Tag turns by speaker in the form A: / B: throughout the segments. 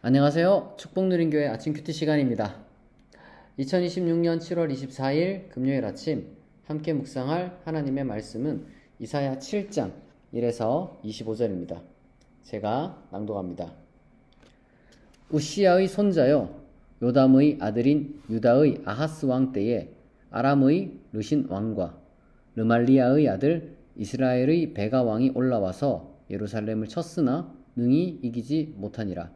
A: 안녕하세요. 축복누린교회 아침 큐티 시간입니다. 2026년 7월 24일 금요일 아침 함께 묵상할 하나님의 말씀은 이사야 7장 1에서 25절입니다. 제가 낭독합니다. 우시야의 손자여 요담의 아들인 유다의 아하스 왕 때에 아람의 르신 왕과 르말리아의 아들 이스라엘의 베가 왕이 올라와서 예루살렘을 쳤으나 능히 이기지 못하니라.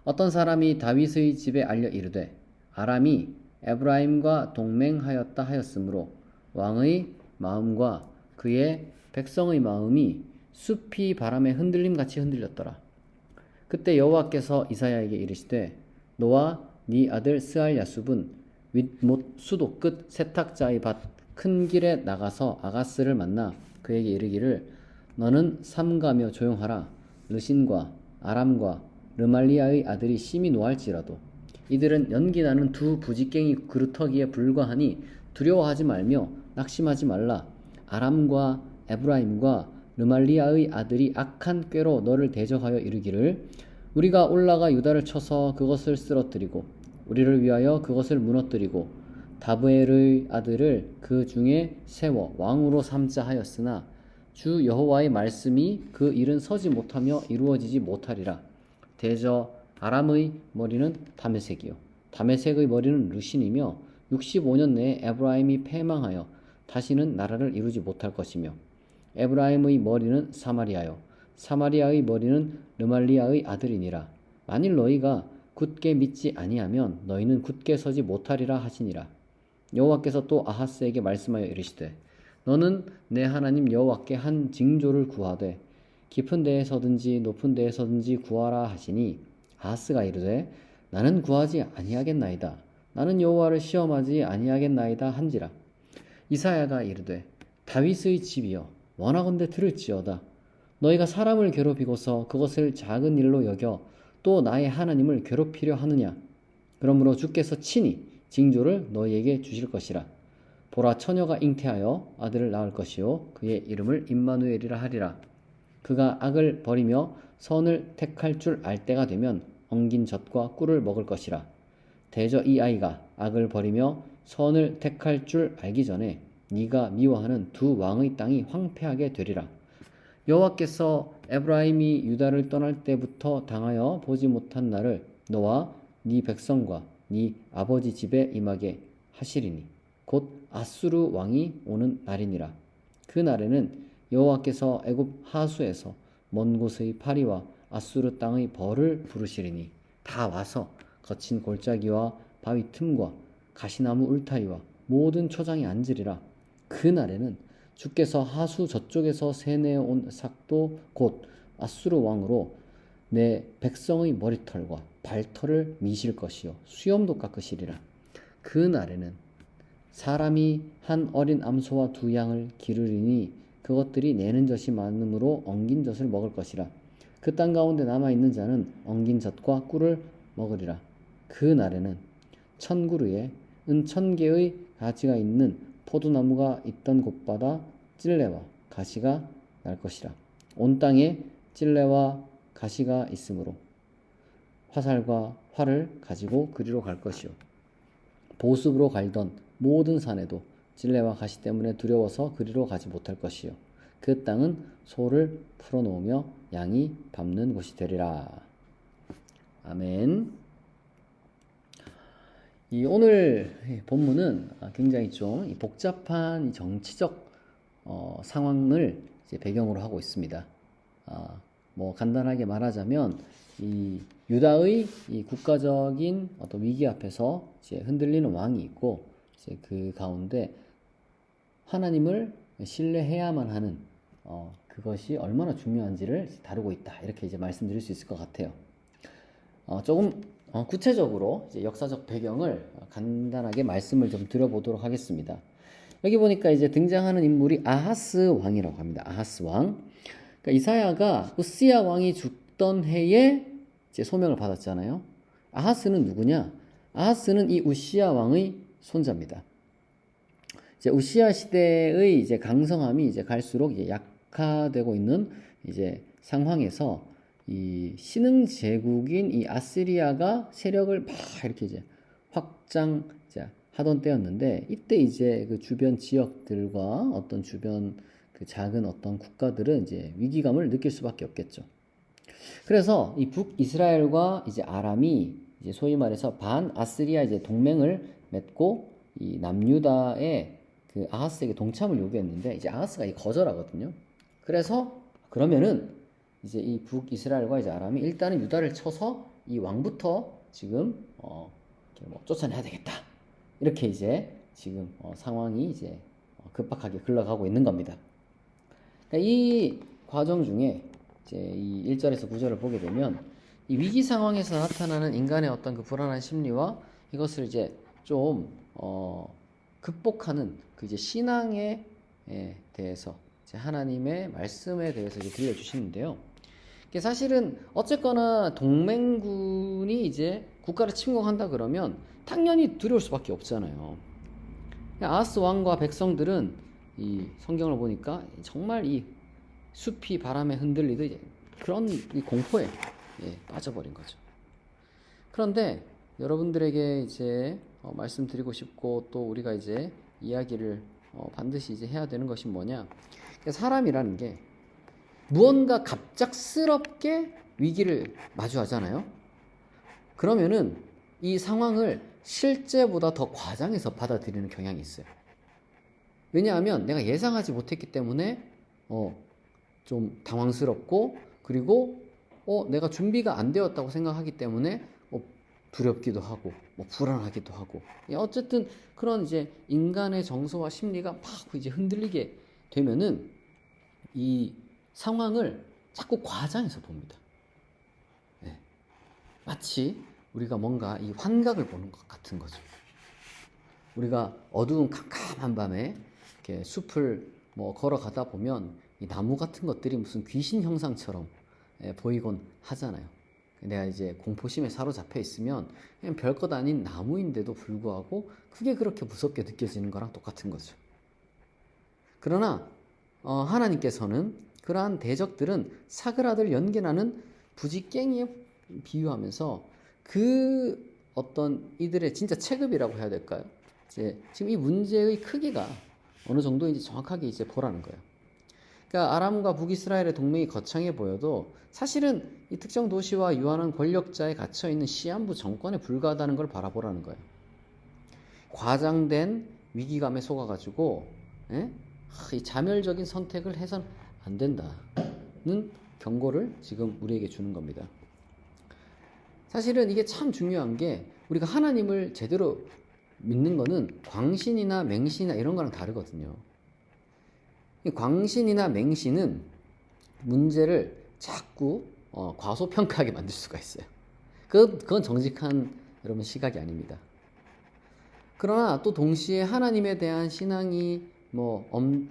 A: 어떤 사람이 다윗의 집에 알려 이르되 아람이 에브라임과 동맹하였다 하였으므로 왕의 마음과 그의 백성의 마음이 숲이 바람에 흔들림같이 흔들렸더라. 그때 여호와께서 이사야에게 이르시되 너와 네 아들 스알야숲은 윗못 수도 끝 세탁자의 밭 큰 길에 나가서 아가스를 만나 그에게 이르기를 너는 삼가며 조용하라. 르신과 아람과 르말리아의 아들이 심히 노할지라도 이들은 연기나는 두 부지깽이 그루터기에 불과하니 두려워하지 말며 낙심하지 말라. 아람과 에브라임과 르말리아의 아들이 악한 꾀로 너를 대적하여 이르기를 우리가 올라가 유다를 쳐서 그것을 쓰러뜨리고 우리를 위하여 그것을 무너뜨리고 다브엘의 아들을 그 중에 세워 왕으로 삼자 하였으나 주 여호와의 말씀이 그 일은 서지 못하며 이루어지지 못하리라. 대저 아람의 머리는 다메섹이요 다메섹의 머리는 르신이며 65년 내에 에브라임이 패망하여 다시는 나라를 이루지 못할 것이며 에브라임의 머리는 사마리아요 사마리아의 머리는 르말리아의 아들이니라. 만일 너희가 굳게 믿지 아니하면 너희는 굳게 서지 못하리라 하시니라. 여호와께서 또 아하스에게 말씀하여 이르시되 너는 내 하나님 여호와께 한 징조를 구하되 깊은 데에 서든지 높은 데에 서든지 구하라 하시니 아하스가 이르되 나는 구하지 아니하겠나이다. 나는 여호와를 시험하지 아니하겠나이다 한지라. 이사야가 이르되 다윗의 집이여 원하건대 들을지어다. 너희가 사람을 괴롭히고서 그것을 작은 일로 여겨 또 나의 하나님을 괴롭히려 하느냐. 그러므로 주께서 친히 징조를 너희에게 주실 것이라. 보라 처녀가 잉태하여 아들을 낳을 것이요 그의 이름을 임마누엘이라 하리라. 그가 악을 버리며 선을 택할 줄 알 때가 되면 엉긴 젖과 꿀을 먹을 것이라. 대저 이 아이가 악을 버리며 선을 택할 줄 알기 전에 네가 미워하는 두 왕의 땅이 황폐하게 되리라. 여호와께서 에브라임이 유다를 떠날 때부터 당하여 보지 못한 날을 너와 네 백성과 네 아버지 집에 임하게 하시리니 곧 아수르 왕이 오는 날이니라. 그 날에는 여호와께서 애굽 하수에서 먼 곳의 파리와 아수르 땅의 벌을 부르시리니 다 와서 거친 골짜기와 바위 틈과 가시나무 울타리와 모든 초장에 앉으리라. 그 날에는 주께서 하수 저쪽에서 세내어 온 삭도 곧 아수르 왕으로 내 백성의 머리털과 발털을 미실 것이요 수염도 깎으시리라. 그 날에는 사람이 한 어린 암소와 두 양을 기르리니 그것들이 내는 젖이 많음으로 엉긴 젖을 먹을 것이라. 그 땅 가운데 남아있는 자는 엉긴 젖과 꿀을 먹으리라. 그 날에는 천구루에 은천개의 가지가 있는 포도나무가 있던 곳마다 찔레와 가시가 날 것이라. 온 땅에 찔레와 가시가 있으므로 화살과 활을 가지고 그리로 갈 것이요 보습으로 갈던 모든 산에도 찔레와 가시 때문에 두려워서 그리로 가지 못할 것이요 그 땅은 소를 풀어놓으며 양이 밟는 곳이 되리라. 아멘. 이 오늘 본문은 굉장히 좀 복잡한 정치적 상황을 이제 배경으로 하고 있습니다. 뭐 간단하게 말하자면 이 유다의 이 국가적인 어떤 위기 앞에서 이제 흔들리는 왕이 있고 이제 그 가운데 하나님을 신뢰해야만 하는 그것이 얼마나 중요한지를 다루고 있다. 이렇게 이제 말씀드릴 수 있을 것 같아요. 조금 구체적으로 이제 역사적 배경을 간단하게 말씀을 좀 드려보도록 하겠습니다. 여기 보니까 이제 등장하는 인물이 아하스 왕이라고 합니다. 아하스 왕. 그러니까 이사야가 우시야 왕이 죽던 해에 이제 소명을 받았잖아요. 아하스는 누구냐? 아하스는 이 우시야 왕의 손자입니다. 이제 우시야 시대의 이제 강성함이 이제 갈수록 이제 약화되고 있는 이제 상황에서 이 신흥 제국인 이 아시리아가 세력을 막 이렇게 이제 확장 하던 때였는데, 이때 이제 그 주변 지역들과 어떤 주변 그 작은 어떤 국가들은 이제 위기감을 느낄 수밖에 없겠죠. 그래서 이 북이스라엘과 이제 아람이 이제 소위 말해서 반아스리아 이제 동맹을 맺고 이 남유다의 그 아하스에게 동참을 요구했는데, 이제 아하스가 거절하거든요. 그래서 그러면은 이제 이 북이스라엘과 이제 아람이 일단은 유다를 쳐서 이 왕부터 지금 쫓아내야 되겠다. 이렇게 이제 지금 상황이 이제 급박하게 흘러가고 있는 겁니다. 그러니까 이 과정 중에 이제 이 1절에서 9절을 보게 되면 이 위기 상황에서 나타나는 인간의 어떤 그 불안한 심리와 이것을 이제 좀 극복하는 그 이제 신앙에 대해서 이제 하나님의 말씀에 대해서 이제 들려주시는데요. 사실은 어쨌거나 동맹군이 이제 국가를 침공한다 그러면 당연히 두려울 수밖에 없잖아요. 아하스 왕과 백성들은 이 성경을 보니까 정말 이 숲이 바람에 흔들리듯 그런 이 공포에 빠져버린 거죠. 그런데 여러분들에게 이제 말씀드리고 싶고 또 우리가 이제 이야기를 반드시 이제 해야 되는 것이 뭐냐? 사람이라는 게 무언가 갑작스럽게 위기를 마주하잖아요. 그러면은 이 상황을 실제보다 더 과장해서 받아들이는 경향이 있어요. 왜냐하면 내가 예상하지 못했기 때문에 좀 당황스럽고, 그리고 내가 준비가 안 되었다고 생각하기 때문에 두렵기도 하고 불안하기도 하고, 어쨌든 그런 이제 인간의 정서와 심리가 막 이제 흔들리게 되면은 이 상황을 자꾸 과장해서 봅니다. 마치 우리가 뭔가 이 환각을 보는 것 같은 거죠. 우리가 어두운 캄캄한 밤에 이렇게 숲을 걸어가다 보면 이 나무 같은 것들이 무슨 귀신 형상처럼 보이곤 하잖아요. 내가 이제 공포심에 사로잡혀 있으면 그냥 별것 아닌 나무인데도 불구하고 그게 그렇게 무섭게 느껴지는 거랑 똑같은 거죠. 그러나 하나님께서는 그러한 대적들은 사그라들 연기나는 부지깽이에 비유하면서 그 어떤 이들의 진짜 체급이라고 해야 될까요? 이제 지금 이 문제의 크기가 어느 정도인지 정확하게 이제 보라는 거예요. 그러니까 아람과 북이스라엘의 동맹이 거창해 보여도 사실은 이 특정 도시와 유한한 권력자에 갇혀 있는 시한부 정권에 불과하다는 걸 바라보라는 거예요. 과장된 위기감에 속아가지고 이 자멸적인 선택을 해선 안 된다는 경고를 지금 우리에게 주는 겁니다. 사실은 이게 참 중요한 게, 우리가 하나님을 제대로 믿는 거는 광신이나 맹신이나 이런 거랑 다르거든요. 광신이나 맹신은 문제를 자꾸 과소평가하게 만들 수가 있어요. 그건 정직한 여러분 시각이 아닙니다. 그러나 또 동시에 하나님에 대한 신앙이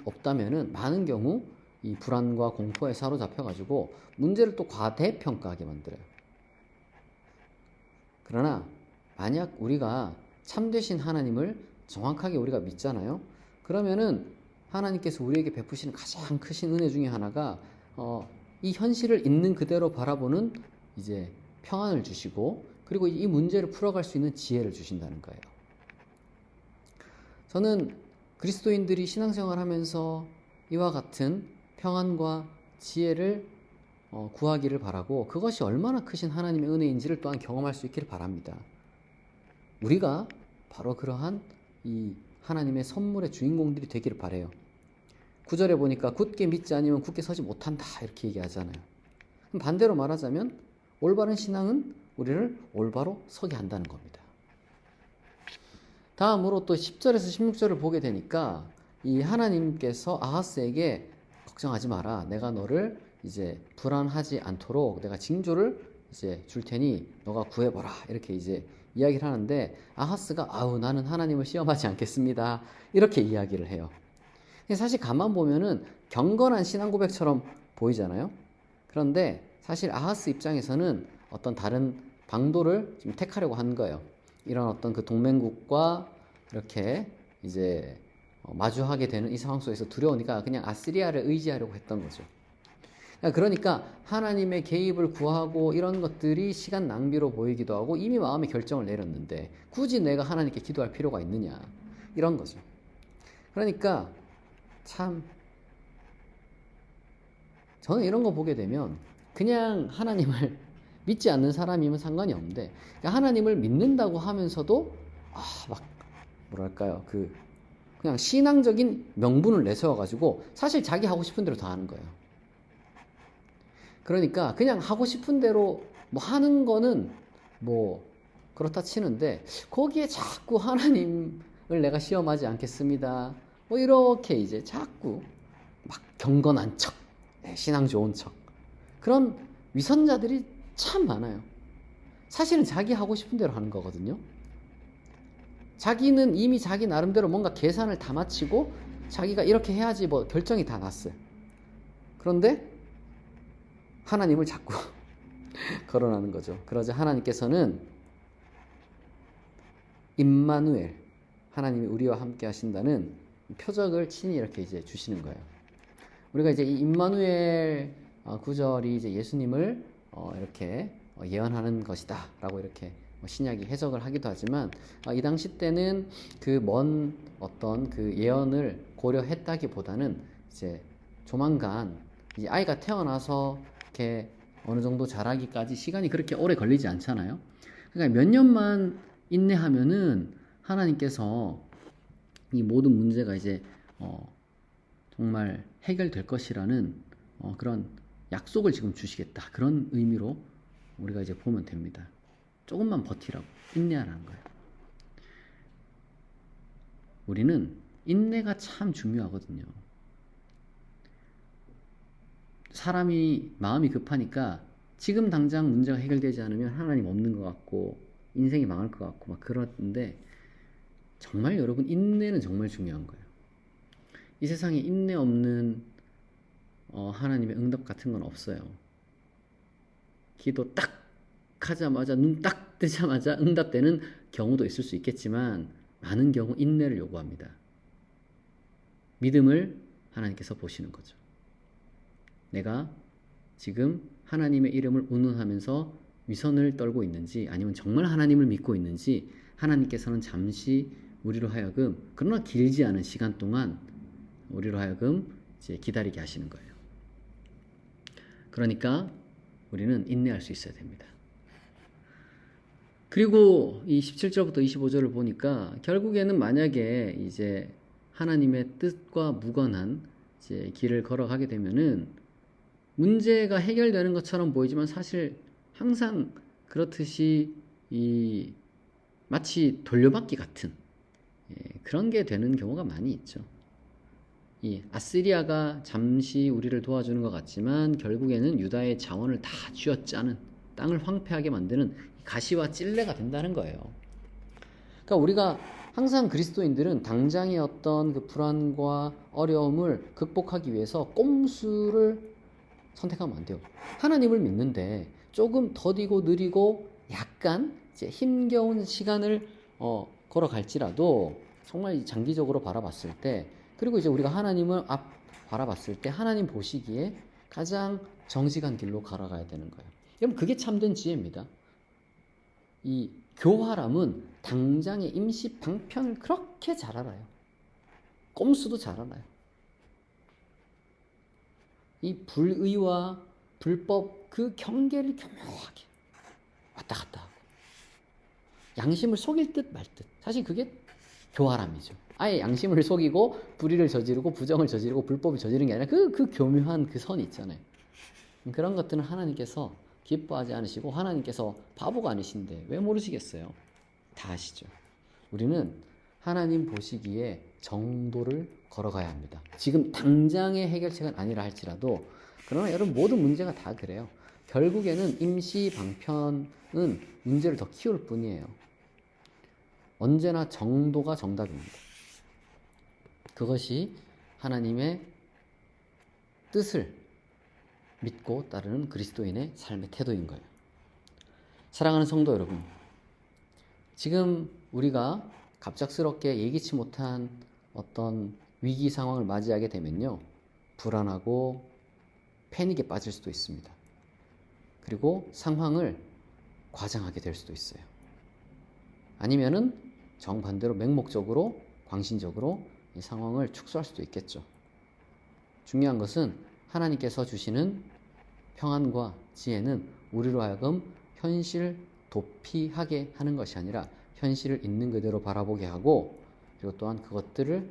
A: 없다면은 많은 경우 이 불안과 공포에 사로잡혀가지고 문제를 또 과대평가하게 만들어요. 그러나 만약 우리가 참되신 하나님을 정확하게 우리가 믿잖아요. 그러면은 하나님께서 우리에게 베푸시는 가장 크신 은혜 중에 하나가 이 현실을 있는 그대로 바라보는 이제 평안을 주시고, 그리고 이 문제를 풀어갈 수 있는 지혜를 주신다는 거예요. 저는 그리스도인들이 신앙생활하면서 이와 같은 평안과 지혜를 구하기를 바라고, 그것이 얼마나 크신 하나님의 은혜인지를 또한 경험할 수 있기를 바랍니다. 우리가 바로 그러한 이 하나님의 선물의 주인공들이 되기를 바라요. 9절에 보니까 굳게 믿지 않으면 굳게 서지 못한다 이렇게 얘기하잖아요. 그럼 반대로 말하자면 올바른 신앙은 우리를 올바로 서게 한다는 겁니다. 다음으로 또 10절에서 16절을 보게 되니까 이 하나님께서 아하스에게 걱정하지 마라. 내가 너를 이제 불안하지 않도록 내가 징조를 이제 줄 테니 너가 구해보라. 이렇게 이제 이야기를 하는데, 아하스가 나는 하나님을 시험하지 않겠습니다. 이렇게 이야기를 해요. 사실 가만 보면은 경건한 신앙 고백처럼 보이잖아요. 그런데 사실 아하스 입장에서는 어떤 다른 방도를 지금 택하려고 한 거예요. 이런 어떤 그 동맹국과 이렇게 이제 마주하게 되는 이 상황 속에서 두려우니까 그냥 아시리아를 의지하려고 했던 거죠. 그러니까 하나님의 개입을 구하고 이런 것들이 시간 낭비로 보이기도 하고 이미 마음의 결정을 내렸는데 굳이 내가 하나님께 기도할 필요가 있느냐 이런 거죠. 그러니까 참 저는 이런 거 보게 되면 그냥 하나님을 믿지 않는 사람이면 상관이 없는데 하나님을 믿는다고 하면서도 막 뭐랄까요 그냥 신앙적인 명분을 내세워 가지고 사실 자기 하고 싶은 대로 다 하는 거예요. 그러니까 그냥 하고 싶은 대로 뭐 하는 거는 뭐 그렇다 치는데 거기에 자꾸 하나님을 내가 시험하지 않겠습니다. 뭐 이렇게 이제 자꾸 막 경건한 척, 신앙 좋은 척 그런 위선자들이 참 많아요. 사실은 자기 하고 싶은 대로 하는 거거든요. 자기는 이미 자기 나름대로 뭔가 계산을 다 마치고 자기가 이렇게 해야지 뭐 결정이 다 났어요. 그런데 하나님을 자꾸 거론하는 거죠. 그러자 하나님께서는 임마누엘, 하나님이 우리와 함께 하신다는 표적을 친히 이렇게 이제 주시는 거예요. 우리가 이제 이 임마누엘 구절이 이제 예수님을 이렇게 예언하는 것이다라고 이렇게 신약이 해석을 하기도 하지만 이 당시 때는 그 먼 어떤 그 예언을 고려했다기보다는 이제 조만간 이 아이가 태어나서 이렇게 어느 정도 자라기까지 시간이 그렇게 오래 걸리지 않잖아요. 그러니까 몇 년만 인내하면은 하나님께서 이 모든 문제가 이제 정말 해결될 것이라는 그런 약속을 지금 주시겠다. 그런 의미로 우리가 이제 보면 됩니다. 조금만 버티라고, 인내하라는 거예요. 우리는 인내가 참 중요하거든요. 사람이 마음이 급하니까 지금 당장 문제가 해결되지 않으면 하나님 없는 것 같고 인생이 망할 것 같고 막 그러는데 정말 여러분 인내는 정말 중요한 거예요. 이 세상에 인내 없는 하나님의 응답 같은 건 없어요. 기도 딱 하자마자 눈 딱 뜨자마자 응답되는 경우도 있을 수 있겠지만 많은 경우 인내를 요구합니다. 믿음을 하나님께서 보시는 거죠. 내가 지금 하나님의 이름을 운운하면서 위선을 떨고 있는지 아니면 정말 하나님을 믿고 있는지 하나님께서는 잠시 우리로 하여금 그러나 길지 않은 시간 동안 우리로 하여금 이제 기다리게 하시는 거예요. 그러니까 우리는 인내할 수 있어야 됩니다. 그리고 이 17절부터 25절을 보니까 결국에는 만약에 이제 하나님의 뜻과 무관한 이제 길을 걸어가게 되면은 문제가 해결되는 것처럼 보이지만 사실 항상 그렇듯이 이 마치 돌려받기 같은 그런 게 되는 경우가 많이 있죠. 이 아시리아가 잠시 우리를 도와주는 것 같지만 결국에는 유다의 자원을 다 쥐어짜는 땅을 황폐하게 만드는 가시와 찔레가 된다는 거예요. 그러니까 우리가 항상 그리스도인들은 당장의 어떤 그 불안과 어려움을 극복하기 위해서 꼼수를 선택하면 안 돼요. 하나님을 믿는데 조금 더디고 느리고 약간 이제 힘겨운 시간을 걸어갈지라도 정말 장기적으로 바라봤을 때 그리고 이제 우리가 하나님을 바라봤을 때 하나님 보시기에 가장 정직한 길로 걸어가야 되는 거예요. 여러분 그게 참된 지혜입니다. 이 교활함은 당장의 임시 방편을 그렇게 잘 알아요. 꼼수도 잘 알아요. 이 불의와 불법 그 경계를 교묘하게 왔다 갔다 하고 양심을 속일 듯 말 듯. 사실 그게 교활함이죠. 아예 양심을 속이고 불의를 저지르고 부정을 저지르고 불법을 저지르는 게 아니라 그 교묘한 그 선이 있잖아요. 그런 것들은 하나님께서 기뻐하지 않으시고 하나님께서 바보가 아니신데 왜 모르시겠어요? 다 아시죠. 우리는 하나님 보시기에 정도를 걸어가야 합니다. 지금 당장의 해결책은 아니라 할지라도 그러나 여러분 모든 문제가 다 그래요. 결국에는 임시 방편은 문제를 더 키울 뿐이에요. 언제나 정도가 정답입니다. 그것이 하나님의 뜻을 믿고 따르는 그리스도인의 삶의 태도인 거예요. 사랑하는 성도 여러분, 지금 우리가 갑작스럽게 예기치 못한 어떤 위기 상황을 맞이하게 되면요, 불안하고 패닉에 빠질 수도 있습니다. 그리고 상황을 과장하게 될 수도 있어요. 아니면은 정반대로 맹목적으로 광신적으로 이 상황을 축소할 수도 있겠죠. 중요한 것은 하나님께서 주시는 평안과 지혜는 우리로 하여금 현실 도피하게 하는 것이 아니라 현실을 있는 그대로 바라보게 하고, 그리고 또한 그것들을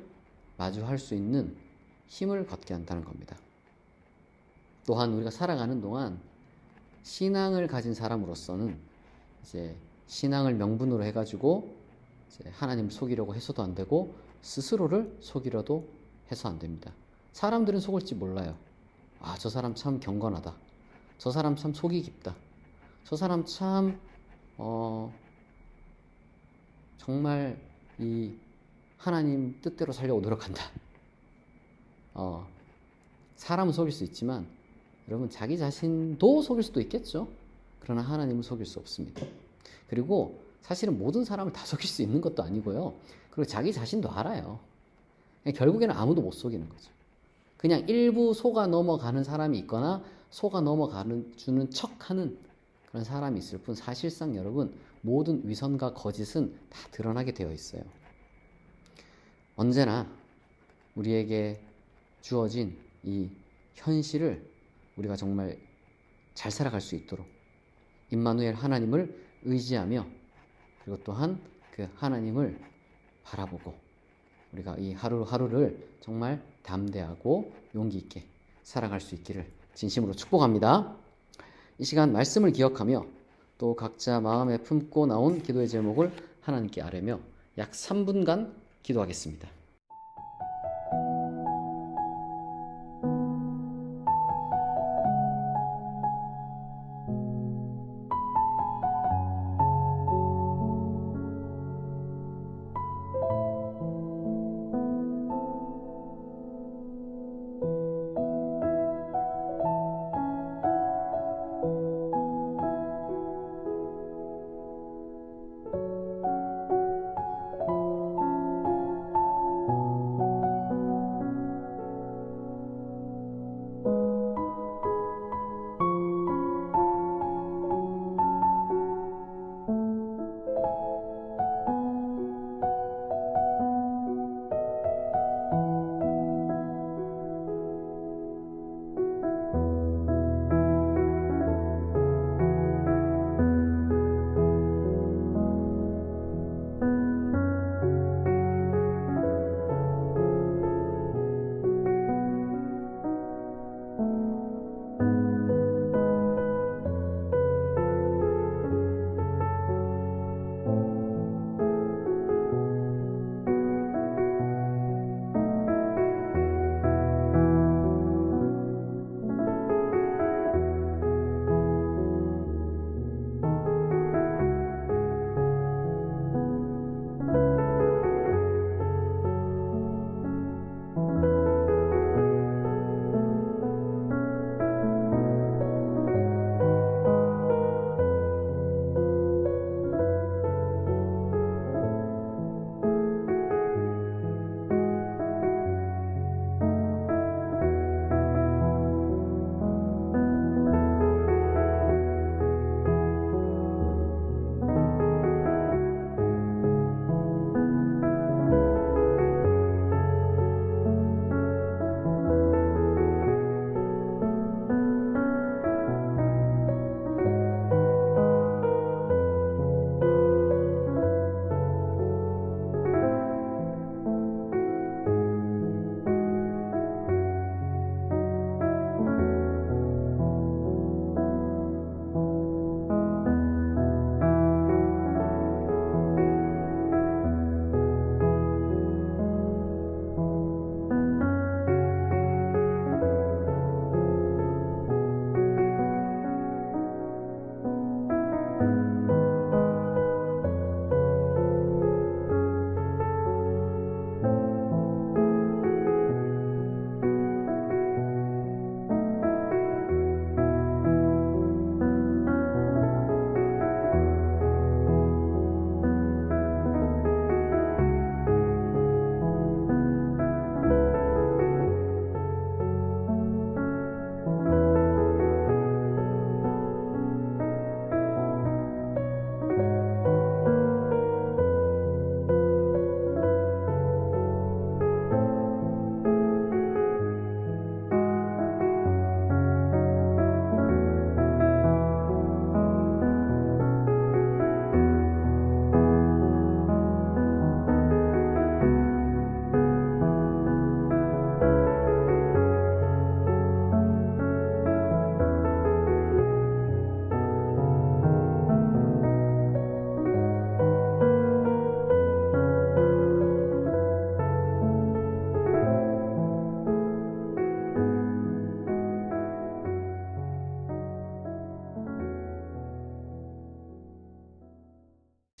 A: 마주할 수 있는 힘을 갖게 한다는 겁니다. 또한 우리가 살아가는 동안 신앙을 가진 사람으로서는 이제 신앙을 명분으로 해가지고 이제 하나님을 속이려고 해서도 안 되고 스스로를 속이려도 해서 안 됩니다. 사람들은 속을지 몰라요. 아, 저 사람 참 경건하다. 저 사람 참 속이 깊다. 저 사람 참 정말 이 하나님 뜻대로 살려고 노력한다. 사람은 속일 수 있지만 여러분 자기 자신도 속일 수도 있겠죠. 그러나 하나님은 속일 수 없습니다. 그리고 사실은 모든 사람을 다 속일 수 있는 것도 아니고요. 그리고 자기 자신도 알아요. 결국에는 아무도 못 속이는 거죠. 그냥 일부 속아 넘어가는 사람이 있거나 속아 넘어가는 주는 척하는 그런 사람이 있을 뿐, 사실상 여러분 모든 위선과 거짓은 다 드러나게 되어 있어요. 언제나 우리에게 주어진 이 현실을 우리가 정말 잘 살아갈 수 있도록 임마누엘 하나님을 의지하며, 그리고 또한 그 하나님을 바라보고 우리가 이 하루하루를 정말 담대하고 용기 있게 살아갈 수 있기를 진심으로 축복합니다. 이 시간 말씀을 기억하며 또 각자 마음에 품고 나온 기도의 제목을 하나님께 아뢰며 약 3분간 기도하겠습니다.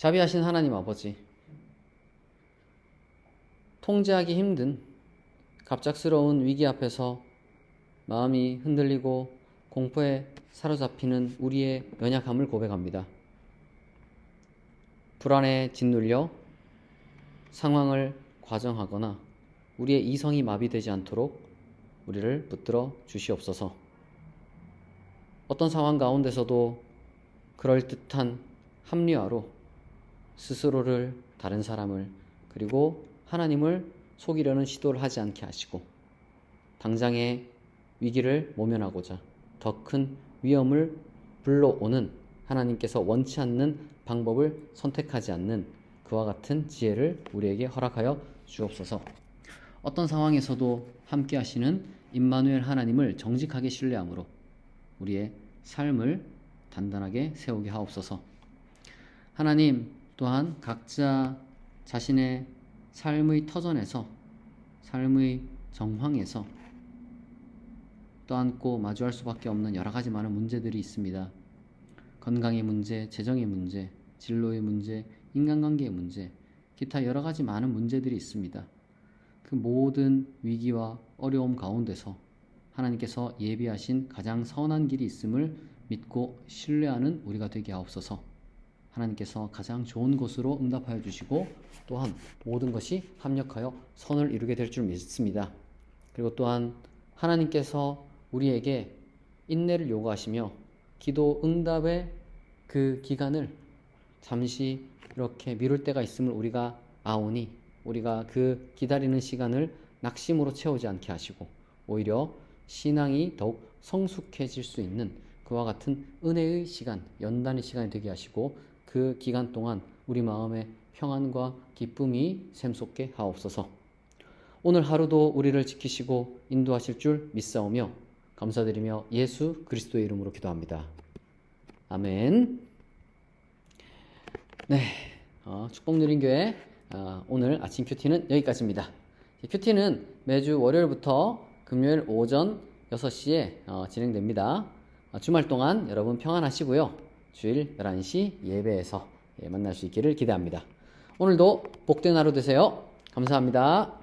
A: 자비하신 하나님 아버지, 통제하기 힘든 갑작스러운 위기 앞에서 마음이 흔들리고 공포에 사로잡히는 우리의 연약함을 고백합니다. 불안에 짓눌려 상황을 과정하거나 우리의 이성이 마비되지 않도록 우리를 붙들어 주시옵소서. 어떤 상황 가운데서도 그럴듯한 합리화로 스스로를, 다른 사람을, 그리고 하나님을 속이려는 시도를 하지 않게 하시고 당장의 위기를 모면하고자 더 큰 위험을 불러오는 하나님께서 원치 않는 방법을 선택하지 않는 그와 같은 지혜를 우리에게 허락하여 주옵소서. 어떤 상황에서도 함께 하시는 임마누엘 하나님을 정직하게 신뢰함으로 우리의 삶을 단단하게 세우게 하옵소서. 하나님 또한 각자 자신의 삶의 터전에서, 삶의 정황에서 떠안고 마주할 수밖에 없는 여러 가지 많은 문제들이 있습니다. 건강의 문제, 재정의 문제, 진로의 문제, 인간관계의 문제, 기타 여러 가지 많은 문제들이 있습니다. 그 모든 위기와 어려움 가운데서 하나님께서 예비하신 가장 선한 길이 있음을 믿고 신뢰하는 우리가 되게 하옵소서. 하나님께서 가장 좋은 곳으로 응답하여 주시고 또한 모든 것이 합력하여 선을 이루게 될 줄 믿습니다. 그리고 또한 하나님께서 우리에게 인내를 요구하시며 기도 응답의 그 기간을 잠시 이렇게 미룰 때가 있음을 우리가 아오니 우리가 그 기다리는 시간을 낙심으로 채우지 않게 하시고 오히려 신앙이 더욱 성숙해질 수 있는 그와 같은 은혜의 시간, 연단의 시간이 되게 하시고 그 기간 동안 우리 마음에 평안과 기쁨이 샘솟게 하옵소서. 오늘 하루도 우리를 지키시고 인도하실 줄 믿사오며 감사드리며 예수 그리스도의 이름으로 기도합니다. 아멘. 네, 축복누린교회 오늘 아침 큐티는 여기까지입니다. 큐티는 매주 월요일부터 금요일 오전 6시에 진행됩니다. 주말 동안 여러분 평안하시고요. 주일 11시 예배에서 만날 수 있기를 기대합니다. 오늘도 복된 하루 되세요. 감사합니다.